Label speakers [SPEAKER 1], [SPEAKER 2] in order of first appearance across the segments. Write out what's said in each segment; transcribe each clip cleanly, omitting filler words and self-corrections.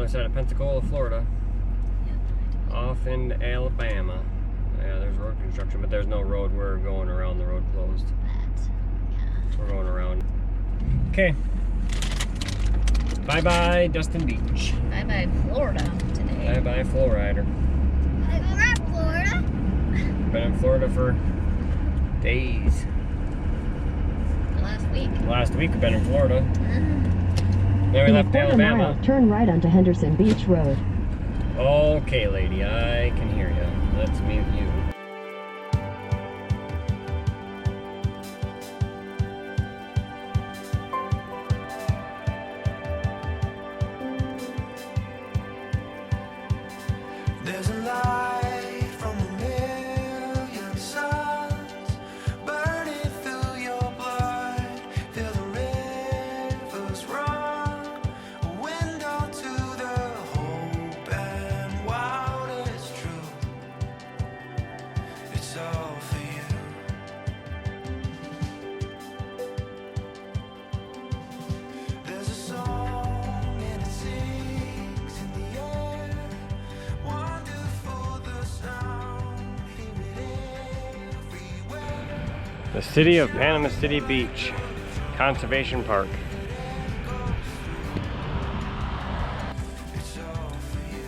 [SPEAKER 1] other side of Pensacola, Florida. Off into Alabama. Yeah, there's road construction, but there's no road. We're going around, the road closed.
[SPEAKER 2] Yeah.
[SPEAKER 1] We're going around. Okay. Bye-bye, Destin Beach.
[SPEAKER 2] Bye-bye, Florida today.
[SPEAKER 1] Bye-bye, Florida.
[SPEAKER 3] Bye-bye, Florida.
[SPEAKER 1] Been in Florida for days.
[SPEAKER 2] Last week.
[SPEAKER 1] Last week we've been in Florida. Then we
[SPEAKER 4] In
[SPEAKER 1] left
[SPEAKER 4] a quarter
[SPEAKER 1] Alabama.
[SPEAKER 4] mile, turn right onto Henderson Beach Road.
[SPEAKER 1] Okay, lady, I can hear you. Let's mute you.
[SPEAKER 5] There's a light from a million suns burning through your blood. Feel the rivers run, a window to the hope and wild is true. It's all for you. There's a song and it sings in the air. Wonderful the sound, hear it everywhere.
[SPEAKER 1] The city of Panama City Beach Conservation Park.
[SPEAKER 5] It's all for you.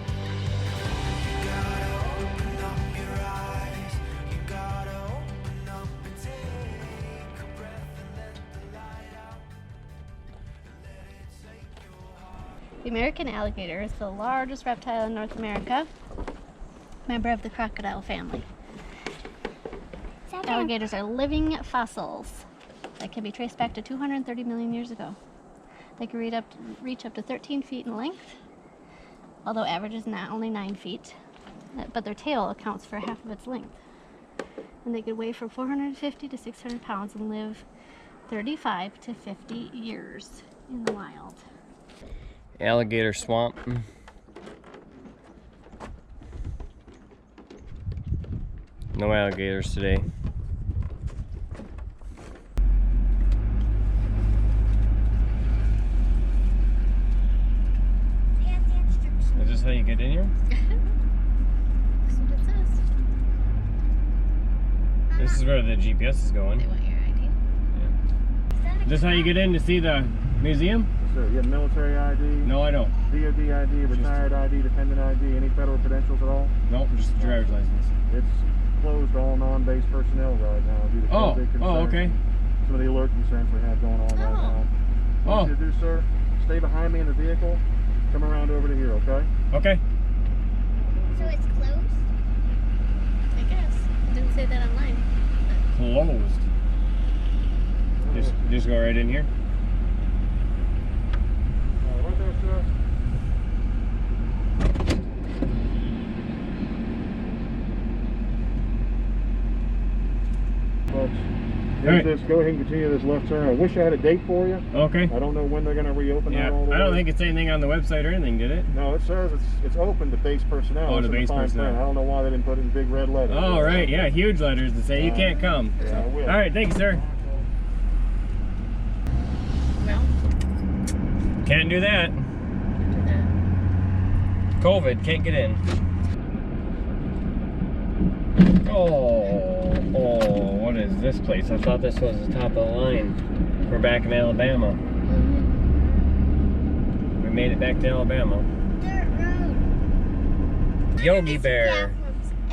[SPEAKER 5] You gotta open up your eyes. You gotta open up and take a breath and let the light out. Let it take your heart.
[SPEAKER 2] The American alligator is the largest reptile in North America, member of the crocodile family. Alligators are living fossils that can be traced back to 230 million years ago. They can reach up to 13 feet in length, although average is only 9 feet, but their tail accounts for half of its length. And they could weigh from 450 to 600 pounds and live 35 to 50 years in the wild.
[SPEAKER 1] Alligator swamp. No alligators today. Is this how you get in here?
[SPEAKER 2] That's what it says.
[SPEAKER 1] This is where the GPS is going.
[SPEAKER 2] They want your ID.
[SPEAKER 1] Is this how you get in to see the museum?
[SPEAKER 6] So you have military ID,
[SPEAKER 1] No, I don't.
[SPEAKER 6] DOD ID, retired ID, dependent ID, any federal credentials at all?
[SPEAKER 1] Nope, just a driver's license.
[SPEAKER 6] It's closed to all non-base personnel right now due to
[SPEAKER 1] Oh,
[SPEAKER 6] COVID concerns.
[SPEAKER 1] oh, okay.
[SPEAKER 6] Some of the alert concerns we have going on right now. What I want you to do, sir, stay behind me in the vehicle, come around over to here, okay?
[SPEAKER 1] Okay.
[SPEAKER 3] So it's closed?
[SPEAKER 2] I guess. It didn't say that online.
[SPEAKER 1] Closed. Just go right in here.
[SPEAKER 6] Right there, sir. Folks, here's
[SPEAKER 1] Alright.
[SPEAKER 6] this. Go ahead and continue this left turn. I wish I had a date for you.
[SPEAKER 1] Okay.
[SPEAKER 6] I don't know when they're going to reopen
[SPEAKER 1] Yeah,
[SPEAKER 6] that all the
[SPEAKER 1] I don't
[SPEAKER 6] way.
[SPEAKER 1] think it's anything on the website or anything, did it?
[SPEAKER 6] No, it says it's open to base personnel.
[SPEAKER 1] Oh,
[SPEAKER 6] It's
[SPEAKER 1] to
[SPEAKER 6] in the
[SPEAKER 1] base
[SPEAKER 6] fine
[SPEAKER 1] personnel.
[SPEAKER 6] print. I don't know why they didn't put it in big red letters.
[SPEAKER 1] Oh, right, yeah, huge letters to say you can't come.
[SPEAKER 6] Yeah, I will.
[SPEAKER 1] All right, thank you, sir.
[SPEAKER 2] No.
[SPEAKER 1] Can't do that. COVID, can't get in. Oh, what is this place? I thought this was the top of the line. We're back in Alabama. We made it back to Alabama.
[SPEAKER 3] Dirt road.
[SPEAKER 1] Yogi Bear.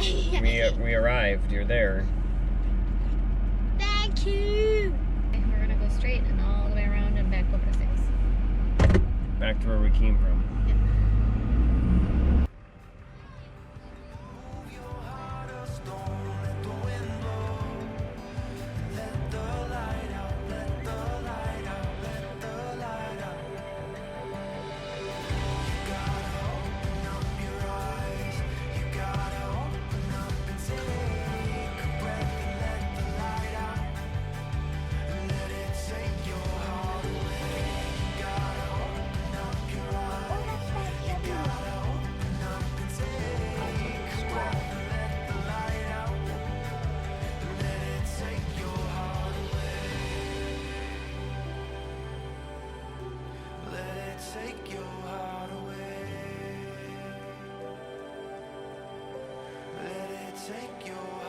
[SPEAKER 3] Yeah.
[SPEAKER 1] We arrived. You're there.
[SPEAKER 3] Thank you.
[SPEAKER 2] Okay, we're gonna go straight and all the way around and back over 6.
[SPEAKER 1] Back to where we came from.
[SPEAKER 5] Move your heart of stone at the window. Let the light out, let the light out, let the light out. You gotta open up your eyes. You gotta open up and take a breath and let the light out. Let it take your heart away. You gotta open up your eyes. take your heart away. Let it take your